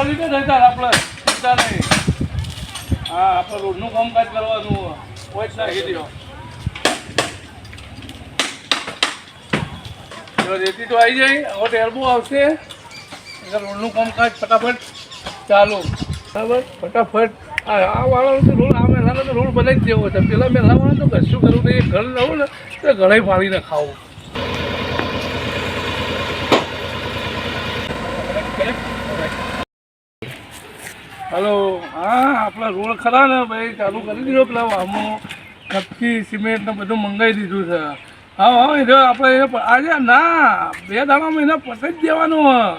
આવી ગયો ને તાર આપણે ચિંતા નહીં. હા આપણે રોડનું કામકાજ કરવાનું કોઈ જ નાખી દો. રેતી તો આવી જાય, હવે ટેરબો આવશે એટલે રોડનું કામકાજ ફટાફટ ચાલુ. બરાબર, ફટાફટ આ વાળાનો તો રોડ, આ મેલાનો તો રોડ બનાવી જ જેવો છે. પેલા મેલાવાળા તો કશું કરવું નહીં, ઘર રહું ને તો ઘરે ફાળીને ખાવું. હલો, હા આપણા રોડ ખરા ને ભાઈ, ચાલુ કરી દીધો. પેલા વામો કપચી સિમેન્ટ ને બધું મંગાવી દીધું છે. હા હા, એ આપણે આજે ના 2 દાડામાં એને પતાવી જ દેવાનું.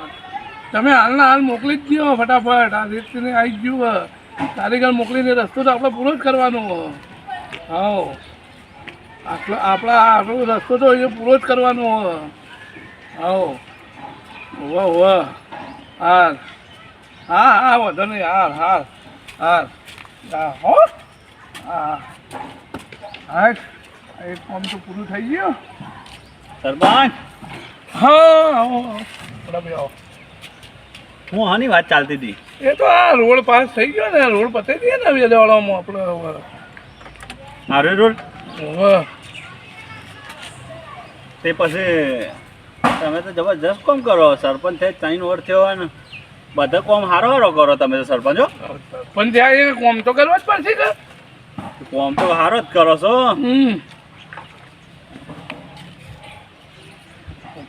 તમે હાલના હાલ મોકલી જ દો ફટાફટ. આ રેતીને આવી ગયું, કારીગર મોકલીને રસ્તો તો આપણે પૂરો જ કરવાનો. હા, આપણો રસ્તો તો એ પૂરો જ કરવાનો. હા વાહ વાહ, હાર હા હા, વધો નહીં, હાર હાર હાર હો. હા હા, એક કામ તો પૂરું થઈ ગયું. સરપંચ, હા બરાબર. આવો. હું આની વાત ચાલતી હતી. એ તો આ રોડ પાસ થઈ ગયો ને, રોડ પતાવી દઈએ ને વેલેવાળામાં આપણે. મારો રોડ તે પછી તમે તો જબરજસ્ત કામ કરો. સરપંચ થઈ 3 વર્ષ થયો હોય ને, બધા કામ હારો હારો કરો તમે તો સરપંચો. પણ ત્યાં એ કોમ તો કરવા જ પડશે કે. કામ તો હારો જ કરો છો.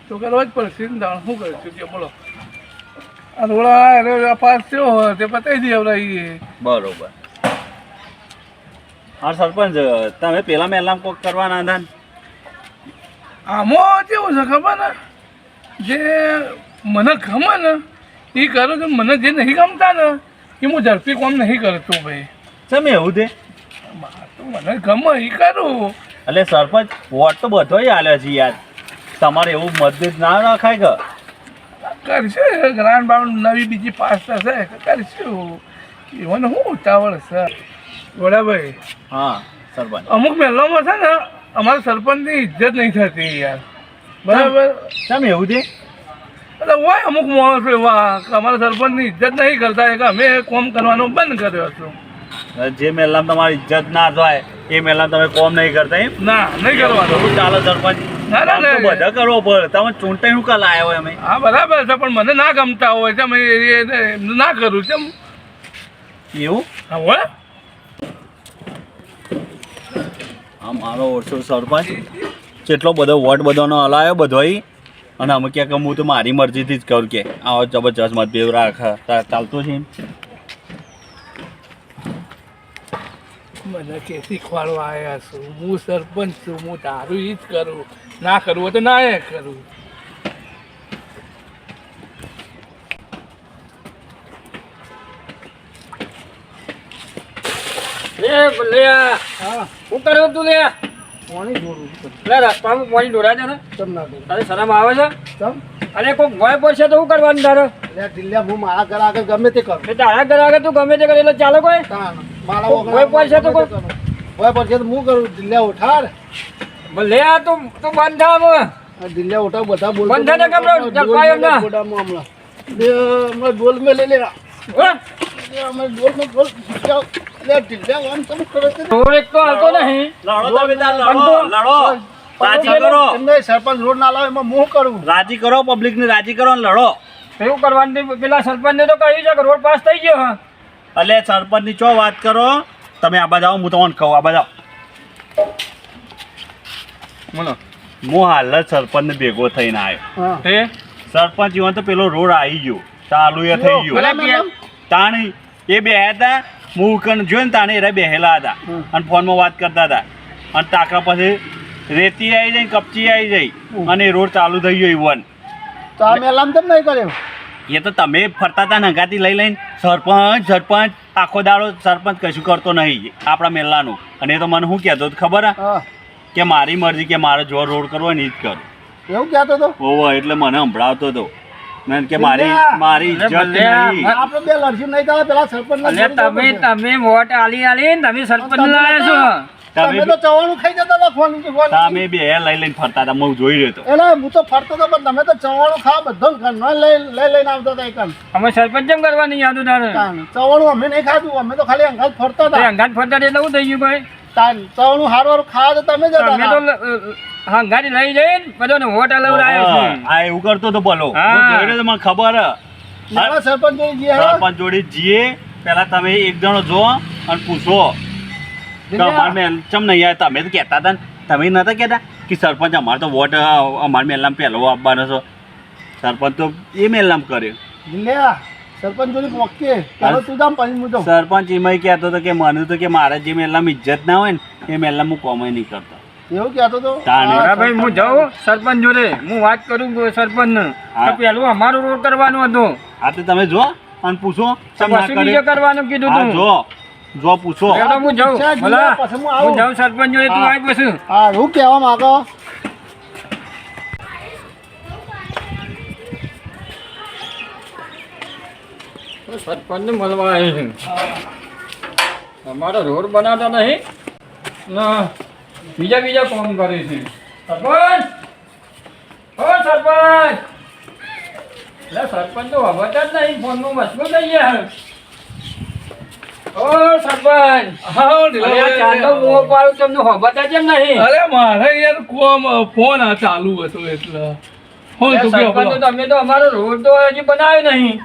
તો કરવા જ પડશે ને. શું કરીશું કે બોલો. આ રોડા પાસ થયો હોય તે પતાવી દઈએ આપણે. બરોબર. હા સરપંચ, તમે પેલા મહેલામાં કોક કરવાના હતા ને? આમાં કેવું છે ખબર ને, જે મને ગમે ને એ કરું છું, મને જે નહીં ગમતા ને એ હું ઝડપી કામ નહીં કરતો ભાઈ. તમે એવું છે? મને ગમે એ કરું. એટલે સરપંચ વોટ તો બધોય હાલે છે યાર, તમારે એવું મતભેદ ના રખાય કે? કરશું ગ્રાન્ડ બાઉન્ડ નવી બીજી પાસ થશે કરશું. એમને શું ઉતાવળ છે ગોળાભાઈ? હા સરપંચ, અમુક મહેલામાં છે ને અમારા સરપંચની ઇજ્જત નહીં થતી યાર. બરાબર? તમે એવું છે? એટલે હોય અમુક માણસો એવા કે અમારા સરપંચની ઇજ્જત નહીં કરતા કે અમે કોમ કરવાનો બંધ કર્યો છું. જે મહેલામાં તમારી ઇજ્જત ના થાય એ મહેલામાં તમે કોમ નહીં કરતા એમ? ના, નહીં કરવાનું. શું ચાલે સરપંચ? ના ના ના, બધા કરવો પડે. તમે ચૂંટાઈ નું કાલ આવ્યા હોય અમે? હા બરાબર છે, પણ મને ના ગમતા હોય છે ના કરું છે એવું? હા હોય. આ મારો ઓછો સરપંચ કેટલો બધો વોટ બધાનો હલાયો બધોય, અને અમે ક્યાંક હું તો મારી મરજીથી જ કરું કે આવો જબરજસ્ત મતભેદ રાખે ચાલતું છે એમ. મને કે શીખવાડવા આવ્યા છું, હું સરપંચ છું, હું તારું એ જ કરું. ના કરવું હોય તો ના એ કરું. શું કર્યું તું લે? પાણી જોડું લે રસ્તામાં પાણી ઢોળ્યા છે ને, ચમ ના દઉં તારે શરમ આવે છે? ચમ અને કોઈક ભય પડશે તો શું કરવાનું તારે? ઢીલ્યા હું મારા ઘર આગળ ગમે તે કરું. એ તારા ઘર આગળ તું ગમે તે કરે એટલે ચાલે કોઈ? મારા ભય પડશે તો કોઈ? ભય પડશે તો હું કરું. ઢીલ્યા ઉઠાડ. લે આ તું તું બંધ થા હવે. ઢીલ્યા ઉઠાવ બધા બોલ. બંધ થાય ને કેમ રહું? ચાલ પાય એમ ના. હમણાં ડોલ મેં લઈ લેવા. હા? હમણાં ડોલ મેં ડોલ ઢીલ્યા આમ તમે કરો છો. ઢોળ એક તો હાલતો નહીં. લડો તમે તાર, લડો લડો, રાજી કરો. સરપંચ રોડ ના લાવે એમાં હું કરું. રાજી કરો, પબ્લિક ને રાજી કરો ને લડો. એવું કરવાનું નહીં. પેલા સરપંચને તો કહ્યું છે કે રોડ પાસ થઈ ગયો. હા એટલે સરપંચ ની ચો વાત કરો તમે? આ બાજુ આવો, હું તમને કહું. આ બાજુ બોલો. હું હાલ જ સરપંચ ને ભેગો થઈને આવ્યો. હે સરપંચ ઈવન તો પેલો રોડ આવી ગયો, ચાલુ એ થઈ ગયો. તાણી એ બે હતા, હું કણ જોયો ને તાણે એ બેહેલા હતા અને ફોનમાં વાત કરતા હતા. અને ટાંકા પછી રેતી આવી જાય, કપચી આવી જાય અને એ રોડ ચાલુ થઈ ગયો ઈવન. તો આ મેલામ તેમ નહીં કર્યો? એ તો તમે ફરતા હતા નગાથી લઈ લઈને. સરપંચ સરપંચ આખો દાડો સરપંચ કશું કરતો નહીં આપણા મેલાનું. અને એ તો મને શું કહેતો ખબર હા, કે મારી મરજી, કે મારે જો રોડ કરવો હોય ને એ જ કરું. એવું કહેતો હતો? ઓહો, એટલે મને સંભળાવતો હતો કે મારી ઇજ્જત નહીં. આપણે બે લડશું નહીં કરે પેલા સરપંચ. તમે વોટ આલી તમે સરપંચ લાયા છો. તમે તો ચવાણું ખાઈ જતા હતા ફોન તમે બે લઈને ફરતા હતા હું જોઈ રહ્યો હતો. એટલે હું તો ફરતો હતો પણ તમે તો ચવાણું ખાવા બધો ઘરનો લઈને આવતા હતા એકમ અમે સરપંચ કેમ કરવા નહીં યાદ તારે ચવાણું અમે નહીં ખાધું અમે તો ખાલી અંગાત ફરતા હતા અંગાત ફરતા એટલે શું થઈ ગયું ભાઈ ચવાણું હારવાર ખાવા તો તમે જતા અમે તો હંગારી લઈ જઈને બધાને વોટ અલાવડાયો છે. આ એવું કરતો હતો બોલો હા. હું જોઈ રહ્યો હતો, મને ખબર હે. નવા સરપંચ જોઈ ગયા સરપંચ જોડે જઈએ પેલા તમે એક જણો જો અને પૂછો કે અમાર મેલ ચમ નહીં આવ્યા. તમે તો કહેતા હતા ને, તમે નતા કહેતા કે સરપંચ અમારે તો વોટ અમાર મેલનામ પહેલો આપવાનો છો. સરપંચ તો એ મેલનામ કર્યો. દિલ્યા સરપંચ જોડે પોકે ચાલો તું જામ પછી હું જાઉં સરપંચ એમાં કહેતો હતો કે મને તો કે મારે જે મેલનામ ઇજ્જત ના હોય ને એ મેલનામ હું કોમે નહીં કરતો. એવું કહેતો તો તાણે. હા ભાઈ હું જાઉં સરપંચ જોડે હું વાત કરું સરપંચ ને હા. પેલું અમારું રોડ કરવાનું હતું હા તો તમે જો અને પૂછો ચમ ના પછી કર્યો. બીજે કરવાનું કીધું હા, તું જો પૂછો. પેલો હું જાઉં પૂછ્યા જ ભલા નહીં, પછી હું આવું. હું જાઉં સરપંચ જોડે તું હા. આવી પછી હા હું કહેવા માંગો સરપંચ ને મળવા આવે છે અમારો રોડ બનાવતા નહીં ના બીજા કામ કરે છે. સરપંચ ઓ સરપંચ એટલે સરપંચ તો વખત જ નહીં ફોનમાં મશગુલ થઈ ગયા. ઓ સરપંચ હા અરે આ ચાંદો મોં પાડું તમને હોબતા કેમ નહીં? અરે મારે યાર ફોન આ ચાલુ હતો એટલે ફોન તો ગયો સરપંચ તો તમે તો અમારો રોડ તો હજી બનાવ્યો નહીં.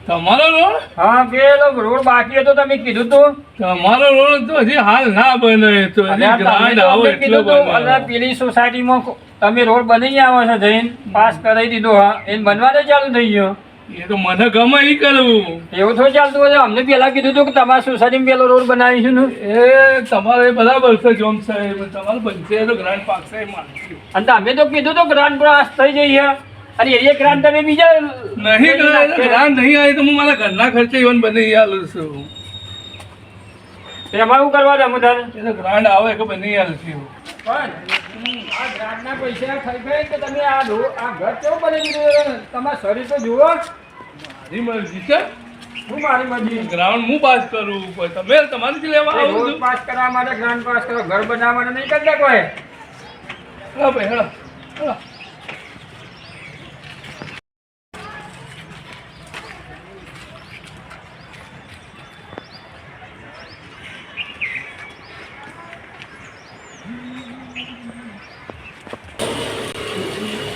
તમારો રોડ હા પેલો રોડ બાકી હતો તમે કીધું તું તમારો રોડ તો હજી હાલ ના બને તો અને હજી આ તમે ગ્રાન્ડ તો આવો અમને એટલો કીધું તું, બને. અને પેલી સોસાયટીમાં તમે રોડ બની આવો છો જઈને પાસ કરાવી દીધો હા એને બનવાનો ચાલુ થઈ ગયો. એ તો મને ગમે ઈ કરવું એવું થોડું ચાલતું હોય અમને પેલા કીધું હતું કે તમારા સોસાયટીમાં પેલો રોડ બનાવીશું ને એ તમારે બરાબર છે જોમ સાહેબ તમારે બનશે તો ગ્રાન્ડ પાકશે એ માનશું. અને તમે તો કીધું તો ગ્રાન્ડ પાસ થઈ જઈએ અને એ ગ્રાન્ડ તમે બીજા નહીં ગ્રાન્ડ નહીં આવી તો હું મારા ઘરના ખર્ચે ઇવન બની આલું છું. એમાં શું કરવા દે તારે એ તો ગ્રાન્ડ આવે કે બની આલું છું. પણ આ ગ્રાન્ડના પૈસા ખાઈ ખાઈ કે તમે આ ઘર કેવું બની દીધું તમારા શરીર તો જુઓ મારી મરજી છે શું મારી મરજી ગ્રાઉન્ડ હું પાસ કરું પણ તમે તમારેથી લેવા આવું રોડ છું. પાસ કરવા માટે ગ્રાન્ડ પાસ કરો ઘર બનાવવા માટે નહીં કરતા કોઈ હા ભાઈ હેડો હેડો.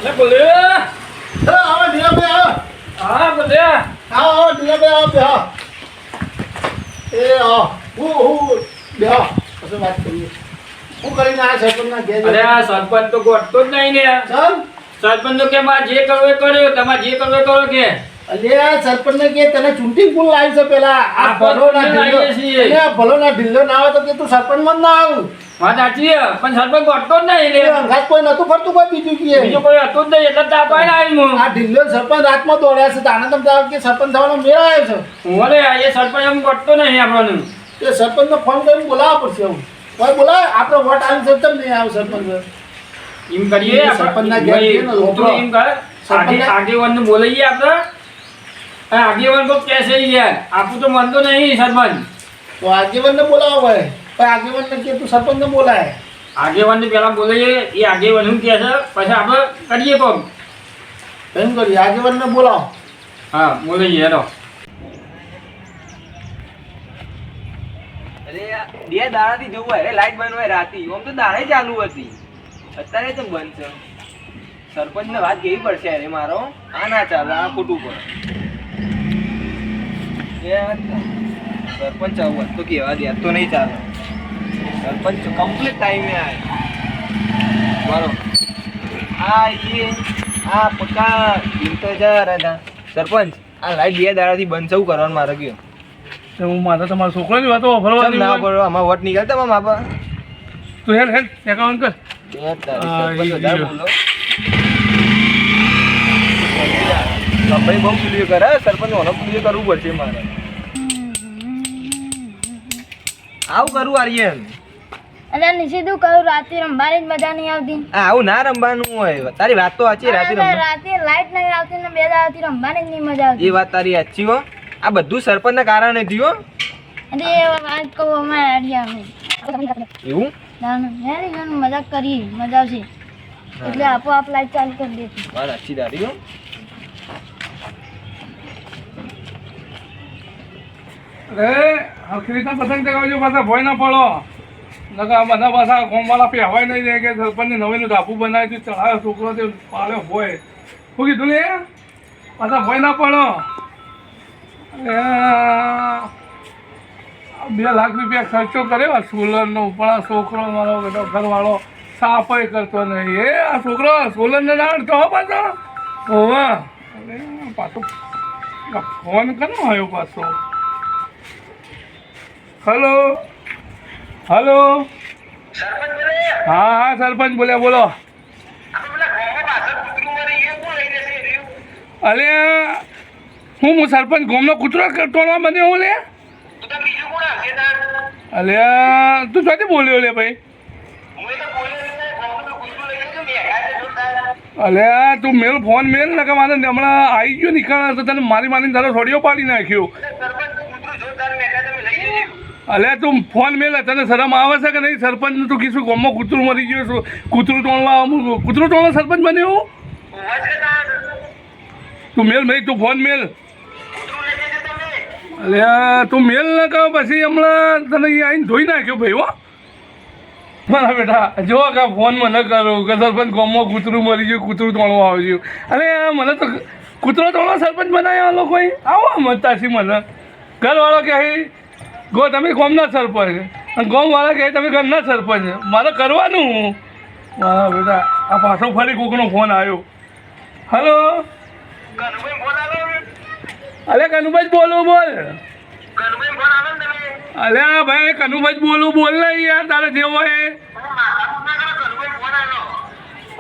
લે બોલે આવો ઢીલાભાઈ આવો હા બોલે આવો ઢીલાભાઈ આવો બેહો એ આવો હું બેહો પછી વાત કરીએ હું કરીને આ સરપંચના ઘેર અરે આ સરપંચ તો ગોઠતો જ નહીં ને ચાલ સરપંચ તો કે મારે જે કરવું એ કર્યો તમારે જે કરવું એ કરો કે અલ્યા સરપંચને કે તને ચૂંટી ફૂલ લાવી છે પેલા આ આ ભલોના લાવીએ ઢીલો છીએ. અને આ ભલોના ઢીલો ના આવે તો કે તું સરપંચમાં જ ના આવું વાત સાચી છે, પણ સરપંચ ગોઠતો જ નહીં એ લે અંગાત કોઈ નતું ફરતું કોઈ બીજું કે બીજું કોઈ હતું જ નહીં એટલે જ તાપ આવીને આવી હું આ ઢીલો સરપંચ રાતમાં દોડ્યા છે તાને તમે જાવ કે સરપંચ થવાનો મેળ આવ્યો છે હું લે એ સરપંચ એમ ગોઠતો નહીં આપણને એ સરપંચને ફોન કરીને બોલાવવા પડશે એવું કોઈ બોલાવે આપણે વોટ આવી છે તેમ નહીં આવે સરપંચ એમ કરીએ એ સરપંચના ઘેર જઈએ ને તું લોકો. એમ કર સરપંચના- આગેવાનને બોલાવીએ આપણે અને આગેવાન કોઈ કહેશે યાર આપણું તો માનતો નહીં સરપંચ તો આગેવાનને બોલાવો હોય પણ આગેવાનને કે તું સરપંચને બોલાય આગેવાનને પહેલા બોલાવીએ એ આગેવાન શું કહે છે પછી આપણે કરીએ કોમ એમ કરીએ આગેવાનને બોલાવો હા બોલાવીએ હેલો અરે બે દાડાથી જોવું અરે લાઈટ બંધ હોય રાતી આમ તો દાડે ચાલુ હતી અત્યારે તો બંધ છે સરપંચને વાત કેવી પડશે અરે મારો આ ના ચાલે આ ખોટું પડે સરપંચ આવું તો કેવા દે તો નહીં ચાલે સરપંચ કમ્પ્લીટ ટાઈમે આવે બરો આ એ આ પક્કા ઇંતજાર હતા સરપંચ આ લાઈટ બે દાડાથી બંધ છે શું કરવાનું મારે કયો તો હું મારે તમારા છોકરાની વાતો ચમ વાપરવાની ના હોય. પડો આમાં વોટ નીકળતા મારા બાપા તું હેડ હેડ એકાઉન્ટ કર બે તારીખ હા, સરપંચ ઈ વધારે ગયો. બોલો ભાઈ બહુ પુલિયો કરે સરપંચ ઓનો પુલિયો કરવું પડશે મારે આવું કરું આર્યન અને સીધું કહું રાતે રમવાની જ મજા નહીં આવતી આવું ના રમવાનું હોય તારી વાત તો સાચી રાતે અને રમવા રાતે લાઈટ નહીં આવતી ને બે દાડાથી રમવાની જ નહીં મજા આવતી એ વાત તારી સાચી હો આ બધું સરપંચના કારણે થયું હો. અને એ વાત કહું અમારે અડિયા એવું હેરી જોન મજાક કરી મજા આવશે એટલે આપોઆપ લાઈટ ચાલુ કરી દેતી વાત अच्छी दारी हो અરે હરખી રીતના પતંગ ચગાવજો પાછા ભોય ના પડો નકા બધા પાછા ગોમવાળા પહેવાય નહીં જાય કે સરપંચને નવીનું ધાબુ બનાવ્યું તું ચડાવ્યો છોકરો તે પાડ્યો ભોય શું કીધું લે પાછા ભોય ના પડો $2 લાખ ખર્ચો કર્યો સોલરનો પણ છોકરો મારો બેટો ઘરવાળો સાફય કરતો નહીં એ આ છોકરો સોલરને ના અડતો હો પાછો હોવા પાછો ફોન કરનો આવ્યો પાછો હલો હલો હા હા સરપંચ બોલ્યા બોલો અલે હું સરપંચ ગોમનો કૂતરો તોડવા બન્યો હું લે અલ્યા તું ક્યાંથી બોલ્યો લે ભાઈ અલ્યા તું મેલ ફોન મેલ ને કે મારે હમણાં આવી ગયો નીકળ્યો તો તને મારી મારીને તારો છોડીઓ પાડી નાખ્યો અલ્યા તું ફોન મેલ તને શરમ આવે છે કે નહીં સરપંચ તું કીધું ગામમાં કૂતરું મરી ગયું છું કૂતરું તોડવા સરપંચ બન્યો તું મેલ ભાઈ તું ફોન મેલ અલ્યા તું મેલ ન કહો પછી હમણાં તને અહીંયા આવીને ધોઈ નાખ્યો ભાઈ હો મારા બેટા જો કે ફોનમાં ન કરો કે સરપંચ ગામમાં કૂતરું મરી ગયું કૂતરું તોડવા આવ્યું અરે મને તો કૂતરો તોડવા સરપંચ બનાવ્યા લોકોએ આવો મતાશી મને ઘરવાળો કહે ગો તમે ગામના સરપંચ અને ગામવાળા કહે તમે ઘરના સરપંચ મારે કરવાનું મારા બેટા આ પાછો ફરી કોકનો ફોન આવ્યો હલો અલે કનુભાઈ બોલું બોલ અલે ભાઈ કનુભાઈ બોલું બોલ ને યાર તારે જેવો હે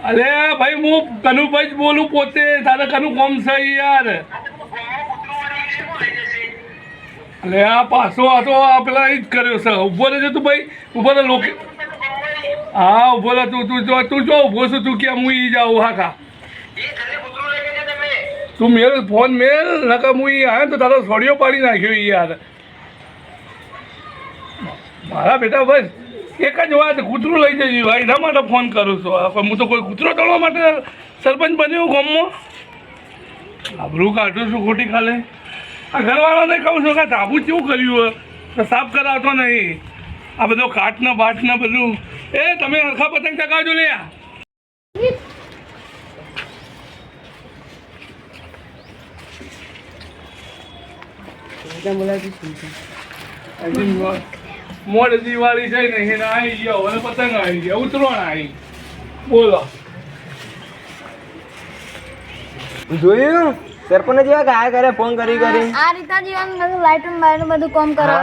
અલે ભાઈ હું કનુભાઈ બોલું પોતે તારે કનું કોમ છે યાર અલે આ પાછો આ તો આ પેલા એ જ કર્યો છે ઉભો રહેજે તું ભાઈ ઉભો રહે લોકો હા ઉભો રહે તું જો ઉભો છું તું કે હું ઈ જાઉં હા ખા તું મેલ ફોન મેલ નકા હું આવ્યો તો તારો છોડીઓ પાડી નાખ્યો યાર મારા બેટા બસ એક જ વાત કૂતરું લઈ જજો ભાઈ એના માટે ફોન કરું છું હું તો કોઈ કૂતરો તોડવા માટે સરપંચ બન્યો ગામમાં આબરૂ કાઢું છું ખોટી ખાલે આ ઘરવાળાને કહું છું કે ધાબુ કેવું કર્યું હોય તો સાફ કરાવતો નહીં આ બધો કાટના બાટના બધું એ તમે હરખા પતંગ ચગાવજો લે મોડ દિવાળી છે ને એને આવી ગયો અને પતંગ આવી ગયા ઉતરોણ આવી બોલો જોયું સરપંચ જેવા ગાય કરે ફોન કરી આ રીતના જીવન બધું લાઈટ બાઈટ બધું કામ કરો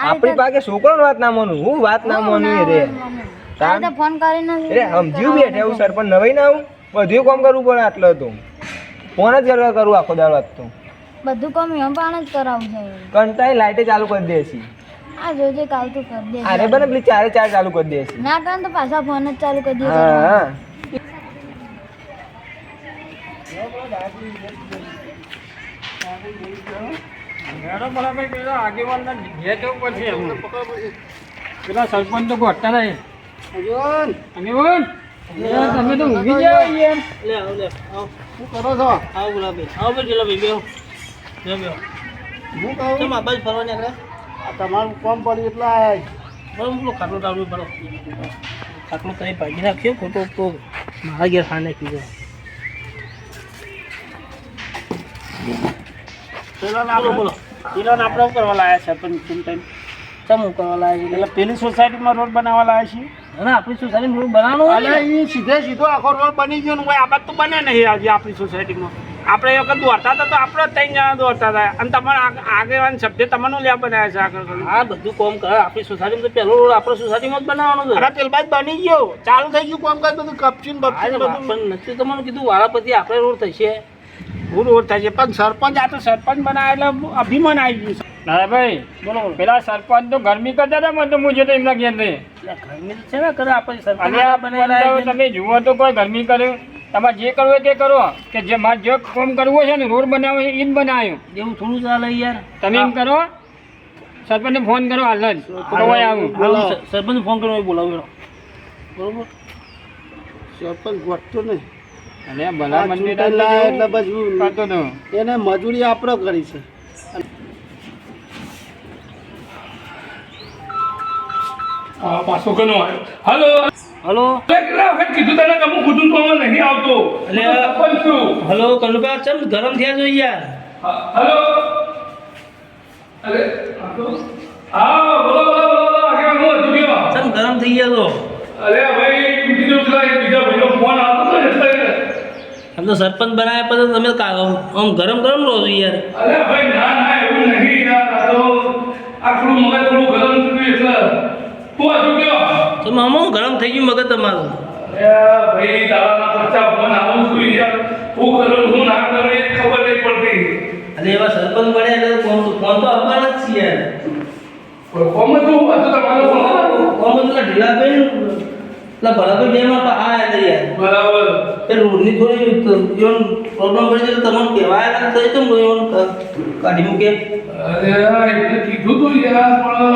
આપણી પાસે છોકરો વાત ના માનું હું વાત ના માનું રે ફોન કરીને રે સમજ્યું બેઠે એવું સરપંચ નવાઈ ના આવું બધું કામ કરવું પડે આટલો તો ફોન જ કરવા કરું આખો દાડો તો બધું કામ એમ પણ જ કરાવું છે કંટાઈ લાઈટે ચાલુ કરી દે છે આ જોજે કાલ તું કરી દે અરે બને પેલી ચારે ચાલુ કરી દે છે ના કરે તો પાછા ફોન જ ચાલુ કરી દે હા પેલા સરપંચ તો ઘટતા નહીં તમે તો ઊંઘી જાઓ યાર શું કરો છો હું કહું આ તમારું કામ પડ્યું એટલે આયા પેલી સોસાયટીમાં રોડ બનાવવા લાયા છીએ અને આપણી સોસાયટીમાં રોડ બનાવવાનો અલે ઈ સીધો આખો રોડ બની ગયો ને ભાઈ આ બાદ તો બને નહીં આજે આપણી સોસાયટીમાં આપણે એ વખત દોડતા હતા તો આપણે 3 જણા દોડતા હતા અને તમારા આગેવાન સભ્ય તમને લ્યા બનાવ્યા છે આગળ આ બધું કામ કરે આપણી સોસાયટીમાં તો પહેલો રોડ આપણી સોસાયટીમાં જ બનાવવાનો છે અરે તેલબાજ બની ગયો ચાલુ થઈ ગયું કામ કાજ બધું કપચીન બપચીન બધું પણ નથી તમને કીધું વાળા પછી આપણે રોડ થશે હું રોડ થાય છે પણ સરપંચ આ તો સરપંચ બનાવે એટલે અભિમાન આવી ગયું છે ના ભાઈ બોલો પેલા સરપંચ તો ગરમી કરતા હતા મને તો મુજે તો એમના ઘેર નહીં ગરમી છે ને કરે આપણે સરપંચ તમે જુઓ તો કોઈ ગરમી કરે તમારે જે કરવું હોય તે કરો કે જે મારે જે કામ કરવું છે ને રોડ બનાવો એ જ બનાવ્યો એવું થોડું ચાલે યાર તમે એમ કરો સરપંચને ફોન કરો હાલ જ હવે આવું સરપંચ ફોન કરવા બોલાવ્યો બરોબર સરપંચ ગોઠતો નહીં અને ભલા મને એટલે પછી કરતો તો એને મજૂરી આપણે કરી છે હા પાછો કનો આવ્યો હલો હલો કેટલા વખત કીધું તને કે હું કુટુંબ તો નહીં આવતો અલે, સરપંચ છું હલો કનુભા ચમ ગરમ થયા છો યાર હલો અરે હા બોલો બોલો બોલો આગળ હું હતું કેવા ચમ ગરમ થઈ ગયા છો અરે ભાઈ બીજો બીજા ભાઈનો ફોન આવતો હતો એટલે આમ તો સરપંચ બનાવ્યા પછી તમે આમ ગરમ ગરમ લો છો યાર અરે ભાઈ ના ના એવું નહીં યાર આ તો આખું મગજ થોડું ગરમ થયું એટલે હું હતું કયો તમે આમ ગરમ થઈ ગયું મગજ તમારું અરે ભાઈ તારાના પચ્ચા ફોન આવું છું યાર હું કરું હું ના કરું એ ખબર નહીં પડતી અને એવા સરપંચ બન્યા એટલે ફોન તો આપવાના જ છે યાર કોમ તો હતું તમારો ફોન કોમ તો ઢીલાભાઈ એટલે ભલાભાઈ બે માં આ યાર બરાબર એ રોડની થોડી પ્રોબ્લેમ પડી જાય તો તમને કહેવાય તો કેમ કાઢી મૂકે અરે એટલે કીધું તું યાર પણ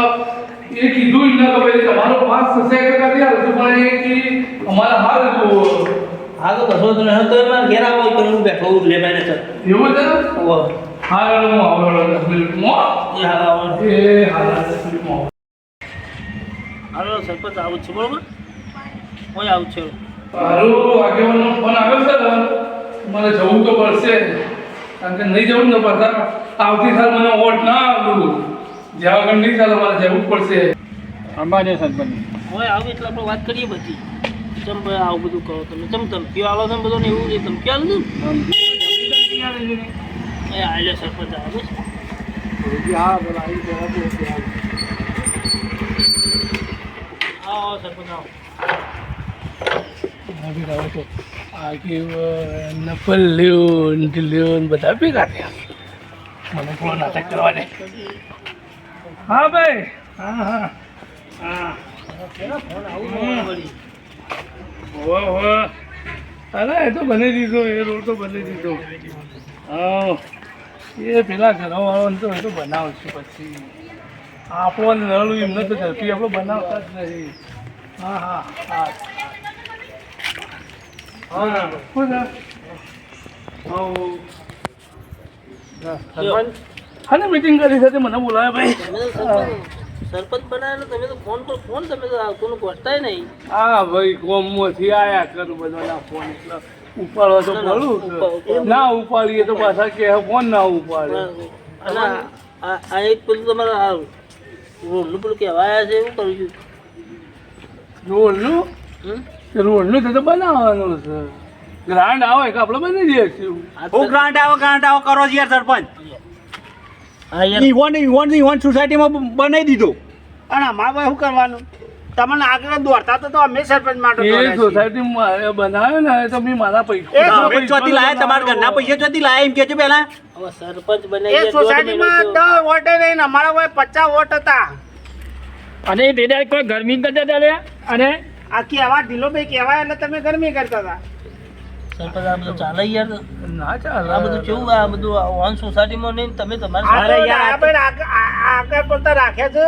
એ કીધું ને કે ભાઈ તમારો પાસ થશે કે કરી આવશું પણ એ કે અમારા હાલ હતું હા તો કશો તો નહીં તો એમાં ઘેર આવો કે હું બેઠો લે ભાઈ ને એવું છે ઓહો હાલ હું આવો 10 મિનિટમાં એ હાલ આવો એ હાલ 10 મિનિટમાં હાલો સરપંચ આવું છે બરોબર હું આવું છું સારું આગેવાનો ફોન આવ્યો છે ને મારે જવું તો પડશે કારણ કે નહીં જવું ને પાછા આવતી સાલ મને વોટ ના આવ્યું જ્યાં આગળ નહીં ચાલે મારે જવું જ પડશે અંબાજી સરપંચ હું આવું એટલે આપણે વાત કરીએ બધી ચમ ભાઈ આવું બધું કહો તમે ચમ ધમકીઓ આલો છો ને બધું ને એવું એ ધમકી આલો ને એ આલે સરપંચ આવે છે આવો સરપંચ આવો આગેવાન બધા ભેગા થયા મને થોડો નાટક કરવા દે હા ભાઈ હા હા હા ઓહો અરે એ તો બની દીધો એ રોડ તો બની દીધો હા એ પેલા ઘરવાળાને તો એ તો બનાવશે પછી આપણો નળું એમને તો ઝડપી આપણો બનાવતા જ નહીં હા હા હા હા શું છે સરપંચ હા મીટિંગ કરી છે તે મને બોલાવે ભાઈ તમે તો સરપંચ બનાવેલો તમે તો ફોન પર ફોન તમે તો આવતું પહોંચતાય નહીં હા ભાઈ કોમમાંથી આયા કરું બધાના ફોન એટલે ઉપાડવા તો પડું ના ઉપાડીએ તો પાછા કે ફોન ના ઉપાડે અને આ એક પેલું તમારે આ રોડનું પેલું કહેવાયા છે એવું કરું છું રોડનું રોડનું તો બનાવવાનું છે ગ્રાન્ડ આવે કે આપણે બની દઈએ છીએ હું ગ્રાન્ટ આવો કરો છો યાર સરપંચ હા યાર ઈવન સોસાયટીમાં બનાવી દીધો અને અમારે શું કરવાનું તમને આગળ દોડતા તો અમે સરપંચ માટે એ દોડ્યા છીએ. સોસાયટી બનાવ્યો ને એ તો મેં મારા એ પૈસા તમે ચોથી લાયા તમારા ઘરના પૈસા ચોથી લાયા એમ કેજો પહેલા હવે સરપંચ બને એ સોસાયટીમાં 10 વોટે નહીં ને અમારા કોઈ 50 વોટ હતા અને એ તેદાર કોઈ ગરમી કરતા હતા રે અને આ કહેવા ઢીલોભાઈ કહેવાય એટલે તમે ગરમી કરતા હતા સરપંચ આ બધું ચાલે યાર ના ચાલે આ બધું કેવું આ બધું ઓન સોસાયટીમાં નહીં તમે આ તમારે તો ડાયાભાઈ આગળ પડતા રાખ્યા છે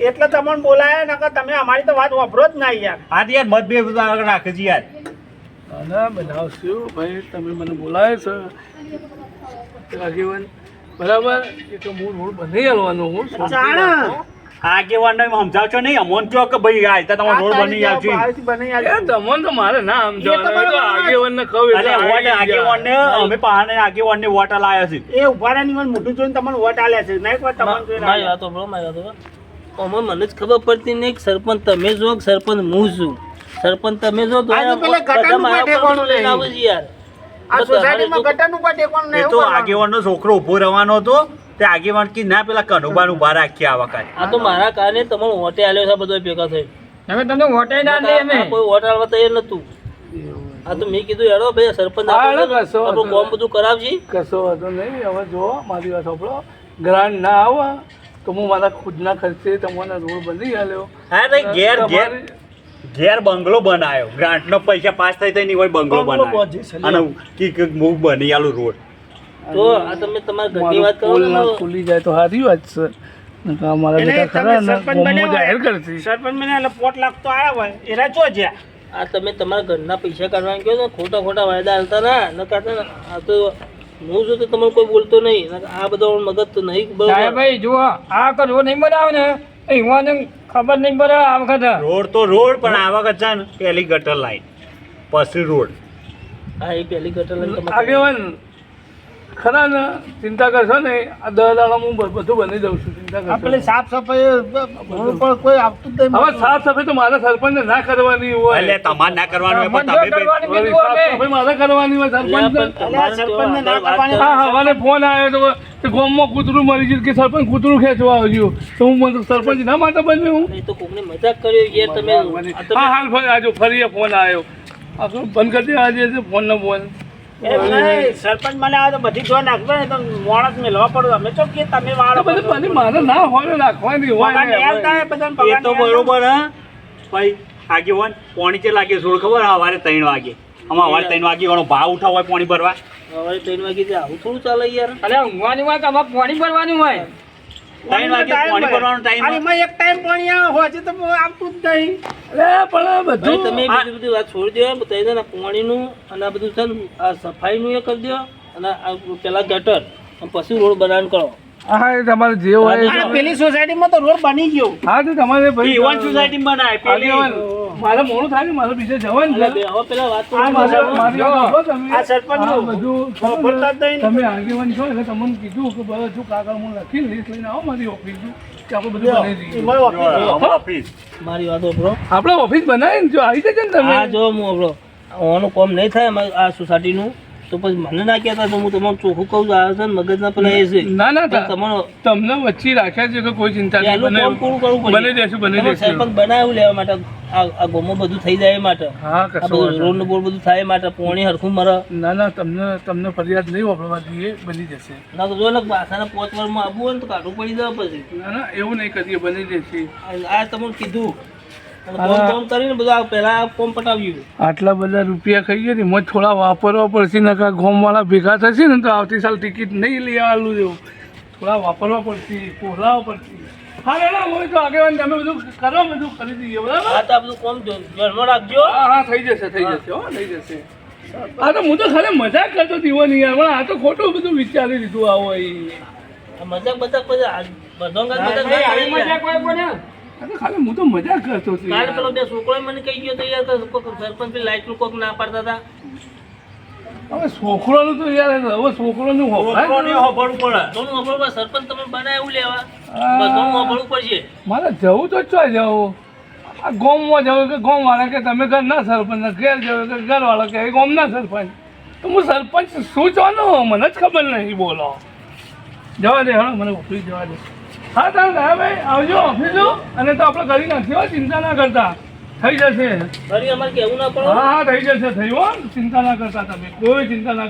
એટલે તમને બોલાયા નકર તમે અમારી તો વાત વાપરો જ ના યાર હા તો યાર મતભેદ આગળ રાખે છે યાર ના બનાવશું ભાઈ તમે મને બોલાવે છે આગેવાન બરાબર એ તો હું રોડ બની આવવાનો હું જાણ આગેવાનને સમજાવશો નહીં અમોન કહો કે ભાઈ આ રીતે તમારો રોડ બની આવશે બહારથી બની એ આવશે. તમને તો મારે ના સમજાવવાનું એ તો આગેવાનને કહું અરે વોટ આગેવાનને અમે પહાડને આગેવાનને વોટ લાયા છે એ ઉભાડાની મને મોઢું જોઈને તમને વોટ આલ્યા છે નહીં કોઈ તમને જોઈને મારી આલ્યા. વાતો બરો મારી વાતો અમે મને જ ખબર પડતી નહીં કે સરપંચ તમે જો કે સરપંચ હું છું સરપંચ તમે જો તો આ તો પેલા ગટરનું બધા મારા ટેકોનું પર લઈને નહીં. આવે છે યાર આ સોસાયટીમાં ગટરનું કોઈ ટેકોનું એ નહીં તો એવું કરવાનું. આગેવાનનો છોકરો ઉભો રહેવાનો હતો તે આગેવાન કી ના પેલા કનુબાન ઉભા રાખ્યા આ વખત આ તો મારા કારણે તમને વોટે આલ્યો છે બધો ભેગા થઈ અમે તમને વોટે ના દે અમે કોઈ વોટ આલવા તૈયાર નતું આ તો મેં કીધું યાર ભાઈ સરપંચ હા, આપણું કશો વાંધો આપણું કામ બધું કરાવજી કશો વાંધો નહીં હવે જો મારી વાત સાંભળો ગ્રાન્ડ ના આવે તો હું મારા ખુદના ખર્ચે તમને રોડ બની આલ્યો હા નહીં ઘેર ઘેર તમારી- ઘેર બંગલો બનાવ્યો ગ્રાન્ટનો પૈસા પાસ થઈ થઈ નહીં હોય બંગલો બનાવ્યો અને કી મુખ બની આલું રોડ તો આ તમે તમારા ઘરની વાત કરો પોલ ને ના ખુલી જાય તો સારી વાત છે નકર અમારા એટલે બેટા તમે ખરા ને સરપંચ ગામમાં બન્યા જાહેર હોય. કરશે. સરપંચ બન્યા એટલે 5 લાખ તો આવ્યા હોય એના ચો જ્યાં આ તમે તમારા ઘરના પૈસા કાઢવાનું કહો ને ખોટા ખોટા વાયદા હાલતા ના ન કાઢતા ને આ તો હું જો તો તમને કોઈ બોલતો નહીં નકર આ બધો મગજ તો નહીં સાહેબ બરોબર ભાઈ જુઓ આ કરો નહીં બનાવે ને એ યુવાને ખબર નહીં પડે આ વખતે રોડ તો રોડ પણ આ વખત છે ને પહેલી ગટર લાઈન પછી રોડ. હા એ પહેલી ગટર લઈને તમે આગેવાન ખરા ને ચિંતા કરશો ને આ 10 દાડામાં હું બધું બની દઉં છું. ચિંતા કરશો આપણે નહીં. સાફ સફાઈ રોડ પર કોઈ આવતું જ નહીં. હવે સાફ સફાઈ તો મારા સરપંચને ના કરવાની હોય. એટલે તમારે ના કરવાનું હોય પણ મને તમે કરવાની વળી કીધું સાફ અમે. સફાઈ મારે કરવાની હોય સરપંચ. અલ્યા, સરપંચને ના કરવાની. હા હવારે ફોન આવ્યો તો ગામમાં કૂતરું મરી ગયું કે સરપંચ કૂતરું ખેંચવા આવ્યું તો હું મને સરપંચ ના માટે બન્યો હું. એ તો કોકને મજાક કર્યો યાર તમે આ તમે હા હાલ ફરી આજો ફરી ફોન આવ્યો. આ શું બંધ કરી દે આજે ફોન નો ફોન. એમ નહીં, સરપંચ મને આવે તો બધી જો નાખતો ને તો મોણસ મેળવા પડો અમે તો કે તમે વાળો તો બધું બધી મારે ના હોય રાખવાની હોય પગાર ને. નહીં આલતા, બધાને પગાર એ તો નહીં આલતા. બરોબર હા ભાઈ આગેવાન પોણી ચે લાગે સોળ ખબર સવારે 3 વાગે અમારે સવારે 3 વાગે વાળો ભાવ ઉઠાવ હોય પોણી ભરવા સવારે 3 વાગે જે આવું થોડું ચાલે યાર અરે ઊંઘવાની હોય કે અમારે પાણી ભરવાનું હોય 3 વાગે પોણી ભરવાનો ટાઈમ અને એમાં એક ટાઈમ પાણી આવે હોય છે તો આવતું જ નહીં. અરે પણ આ ભાઈ બધું તમે બીજી બધી વાત છોડી દો બતાવી દો ને પાણીનું અને આ બધું છે ને આ સફાઈનું એ કરી દો અને આ પેલા ગટર અને પછી રોડ બનાવવાનું કરો હા એ તમારે જે હોય એ અને પેલી સોસાયટીમાં તો રોડ બની ગયો. હા તો તમારે ભાઈ ઈવન સોસાયટી બનાય પેલી આગેવાન, મારે મોડું થાય ને મારે બીજે જવાનું એટલે છે. હવે પેલા વાત તો આ મારે- કરો. મારી વાત સાંભળો તમે. આ સરપંચનું. આ બધું ખબર જ નહીં. તમે આગેવાન છો એટલે તમને કીધું કે બધું કાગળ હું લખીને લિસ્ટ લઈને આવો મારી ઓફિસ કે આપણે બધું બનાવી દઈએ. એમાં ઓફિસ. ઓફિસ મારી વાત સાંભળો આપણે ઓફિસ બનાવીને જો આવી જજો ને આ તમે. જો હું આપણો ઓનું કામ નહીં થાય અમારે આ સોસાયટીનું તો પછી મને ના કહેતા તો હું તમારું ચોખ્ખું કહું છું આ છે ને મગજના પેલા એ છે ના ના પણ તમારો તમને વચ્ચે રાખ્યા છે કે કોઈ ચિંતા નહીં. પહેલું કામ પૂરું કરવું પડે. બની દેશું બની તમારે દેશું. સરપંચ બનાવ્યું લેવા માટે આ ગામમાં બધું થઈ જાય એ માટે હા આ કશો બધું વાંધો રોડ નું બોર્ડ બધું થાય એ માટે પોણી હરખું મરે ના ના તમને ફરિયાદ નહીં વાપરવા દઈએ બની જશે. ના તો જો ને પાછાના 5 વર્ષમાં આવવું હોય ને તો કાઢવું પડી જાય પછી ના ના એવું નહીં કરીએ બની જશે. આ તમને કીધું અને ફોન કરીને બધું આ પહેલા આ ફોર્મ પટાવ્યું આટલા બધા રૂપિયા ખાઈએ ને એમાં થોડા વાપરવા પડશે નકા ગોમવાળા ભેગા થશે ને તો આવતી સાલ ટિકિટ નહીં લઈ આવેલું એવું થોડા વાપરવા પડશે પોલાવા પડશે. હા ના ના હોય તો આગેવાન તમે બધું કરો બધું કરી દઈએ બરાબર. આ તો આ બધું કોમ ધ્યાનમાં રાખજો હા હા થઈ જશે હો થઈ જશે. હા તો હું તો ખાલી મજાક કરતો દીવાની યાર પણ આ તો ખોટું બધું વિચારી લીધું આવો અહીં. આ મજાક બજાક પછી આ બધો મજાક ભાઈ, આવી મજા કોઈ કોને આ તો ખાલી હું તો મજાક કરતો હતો કાલે યાર. પેલો બે છોકરો મને કહી ગયો તો યાર કે સરપંચ લાઈટ નું કોક ના પાડતા હતા હવે છોકરોનું તો યાર હવે છોકરોનું હોભળાય છોકરોને ને. હોભળવું પડે ઘણું હોભળવું સરપંચ તમે બનાય એવું લેવા હા. બધું હોભળવું પડશે મારે જવું તો ચો જવું આ ગામમાં જવું કે ગામવાળા કે તમે ઘર ના સરપંચ ઘેર જવું કે ઘરવાળા કે ગામ ના સરપંચ તો હું સરપંચ શું ચાલો મને જ ખબર નહીં બોલો. જવા દે હા મને ઓફિસ જવા દે. હા તારે ગયા ભાઈ આવજો ઓફિસો અને તો આપણે કરી નાખીએ હો, ચિંતા ના કરતા થઈ જશે. ફરી અમારે કેવું ના પડે હા હા થઈ જશે થયું હો ચિંતા ના કરતા તમે કોઈ ચિંતા ના